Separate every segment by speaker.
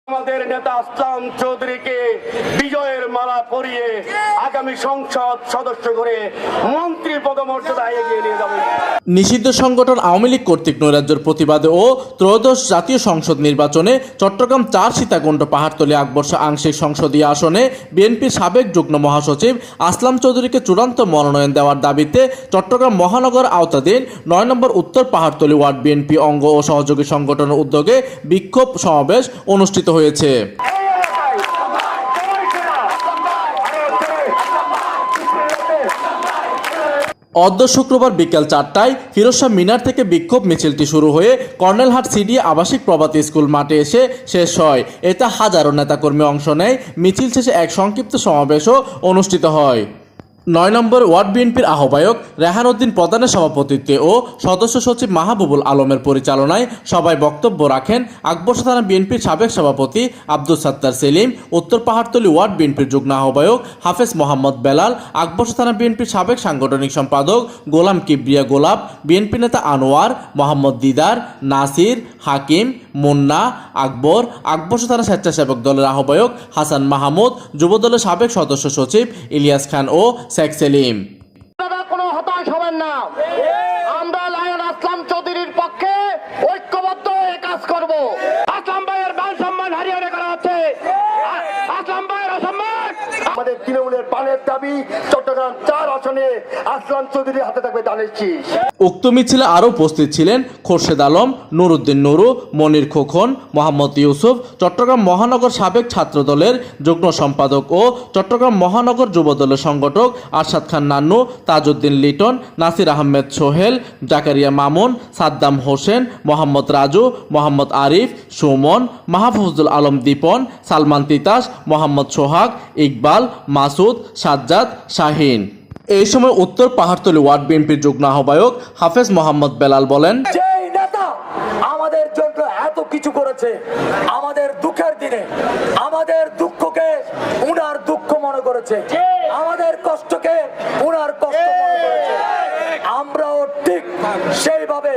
Speaker 1: আমাদের নেতা আসলাম চৌধুরীকে বিজয়ের মালা পরিয়ে আগামী সংসদ সদস্য করে মন্ত্রী পদমর্যাদায় এগিয়ে নিয়ে যাবে।
Speaker 2: নিষিদ্ধ সংগঠন আওয়ামী লীগ কর্তৃক নৈরাজ্যের প্রতিবাদে ও ত্রয়োদশ জাতীয় সংসদ নির্বাচনে চট্টগ্রাম ৪ সীতাকুণ্ড পাহাড়তলী আকবর্ষা আংশিক সংসদীয় আসনে বিএনপির সাবেক যুগ্ম মহাসচিব আসলাম চৌধুরীকে চূড়ান্ত মনোনয়ন দেওয়ার দাবিতে চট্টগ্রাম মহানগর আওতাধীন ৯ নম্বর উত্তর পাহাড়তলী ওয়ার্ড বিএনপি অঙ্গ ও সহযোগী সংগঠনের উদ্যোগে বিক্ষোভ সমাবেশ অনুষ্ঠিত হয়েছে। অদ্য শুক্রবার বিকেল ৪টায় ফিরোজ শাহ মিনার থেকে বিক্ষোভ মিছিলটি শুরু হয়ে কর্নেলহাট সিডি আবাসিক প্রভাতী স্কুল মাঠে এসে শেষ হয়। এতে হাজারো নেতাকর্মী অংশ নেয়। মিছিল শেষে এক সংক্ষিপ্ত সমাবেশও অনুষ্ঠিত হয়। ৯ নম্বর ওয়ার্ড বিএনপির আহ্বায়ক রেহান উদ্দিন প্রধানের সভাপতিত্বে ও সদস্য সচিব মাহবুবুল আলমের পরিচালনায় সবাই বক্তব্য রাখেন আকবর্ষা থানা বিএনপির সাবেক সভাপতি আব্দুল সাত্তার সেলিম, উত্তর পাহাড়তলী ওয়ার্ড বিএনপির যুগ্ম আহ্বায়ক হাফেজ মোহাম্মদ বেলাল, আকবর্ষা থানা বিএনপির সাবেক সাংগঠনিক সম্পাদক গোলাম কিবরিয়া গোলাপ, বিএনপি নেতা আনোয়ার, মোহাম্মদ দিদার, নাসির, হাকিম, মুন্না, আকবর, আকবর্ষা থানা স্বেচ্ছাসেবক দলের আহ্বায়ক হাসান মাহমুদ, যুবদলের সাবেক সদস্য সচিব ইলিয়াস খান ও শেখ সেলিম।
Speaker 1: কোনো হতাশ হবেন না, আমরা লায়ন আসলাম চৌধুরীর পক্ষে ঐক্যবদ্ধ হয়ে কাজ করব। আসলাম ভাইয়ের মান সম্মান হারিয়ে করা হচ্ছে, আসলাম ভাইয়ের অসম্মান। আমাদের তৃণমূলের পানের দাবি চট্টগ্রাম ৪ আসনে আসলাম চৌধুরীর হাতে থাকবে ধানের শীষ।
Speaker 2: উক্ত মিছিলে আরও উপস্থিত ছিলেন খোরশেদ আলম, নুরুদ্দিন নুরু, মনির খোকন, মোহাম্মদ ইউসুফ, চট্টগ্রাম মহানগর সাবেক ছাত্র দলের যুগ্ম সম্পাদক ও চট্টগ্রাম মহানগর যুবদলের সংগঠক আরশাদ খান নান্নু, তাজউদ্দিন লিটন, নাসির আহমেদ সোহেল, জাকারিয়া মামুন, সাদ্দাম হোসেন, মোহাম্মদ রাজু, মোহাম্মদ আরিফ, সুমন, মাহফুজুল আলম দীপন, সালমান তিতাস, মোহাম্মদ সোহাগ, ইকবাল, মাসুদ, সাজ্জাদ, শাহিন। এই সময় উত্তর পাহাড়তলী ওয়ার্ড বিএনপির যুগ্ম আহ্বায়ক হাফেজ মোহাম্মদ বেলাল বলেন,
Speaker 3: যেই নেতা আমাদের জন্য এত কিছু করেছে, আমাদের দুঃখের দিনে আমাদের দুঃখকে উনার দুঃখ মনে করেছে, আমাদের কষ্টকে উনার কষ্ট মনে করেছে, আমরাও ঠিক সেইভাবে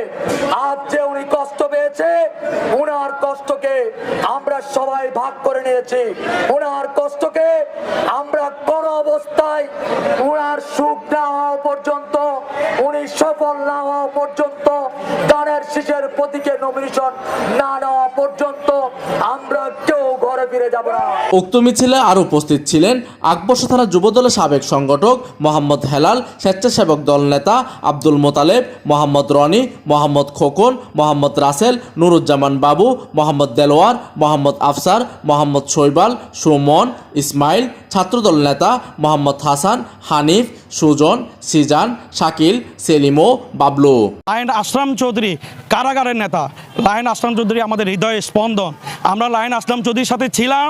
Speaker 3: আজ যে উনি কষ্ট পেয়েছে উনার কষ্টকে আমরা সবাই ভাগ করে নিয়েছি। উনার কষ্টকে আমরা কোন অবস্থায় উনার সুখ না হওয়া পর্যন্ত, উনি সফল না হওয়া পর্যন্ত, ধানের শীষের প্রতীকে নমিনেশন না নেওয়া পর্যন্ত আমরা কেউ ঘরে ফিরে যাব না।
Speaker 2: উক্ত মিছিলে আরও উপস্থিত ছিলেন আকবর্ষা থানা যুবদলের সাবেক সংগঠক মোহাম্মদ হেলাল, স্বেচ্ছাসেবক দল নেতা আব্দুল মোতালেব, মোহাম্মদ রনি, মোহাম্মদ খোকন, মোহাম্মদ রাসেল, নুরুজ্জামান বাবু, মোহাম্মদ দেলোয়ার, মোহাম্মদ আফসার, মোহাম্মদ শৈবাল, সুমন, ইসমাইল, ছাত্রদল নেতা মোহাম্মদ হাসান, হানিফ, সুজন, সিজান, শাকিল, সেলিম ও বাবলু।
Speaker 4: লায়ন আসলাম চৌধুরী কারাগারের নেতা। লায়ন আসলাম চৌধুরী আমাদের হৃদয়ের স্পন্দন। আমরা লায়ন আসলাম চৌধুরীর সাথে ছিলাম,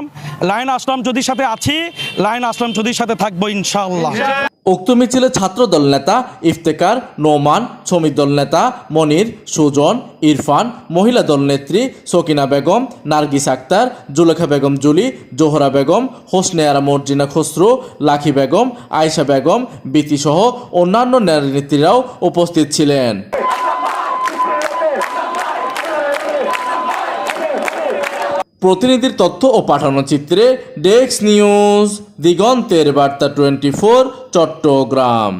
Speaker 4: লায়ন আসলাম চৌধুরীর সাথে আছি, লায়ন আসলাম চৌধুরীর সাথে থাকবো ইনশাআল্লাহ।
Speaker 2: উক্ত মিছিলে ছাত্রদল নেতা ইফতেকার, নোমান, শ্রমিক দল নেতা মনির, সুজন, ইরফান, মহিলা দল নেত্রী সকিনা বেগম, নার্গিস আক্তার, জুলেখা বেগম জুলি, জোহরা বেগম, হোসনে আরা মর্জিনা খসরু, লাখি বেগম, আয়েশা বেগম, বিতি সহ অন্যান্য নারী নেত্রীরাও উপস্থিত ছিলেন। প্রতিনিধির তথ্য ও পাঠানো চিত্রে ডেস্ক নিউজ, দিগন্তের বার্তা 24, চট্টগ্রাম।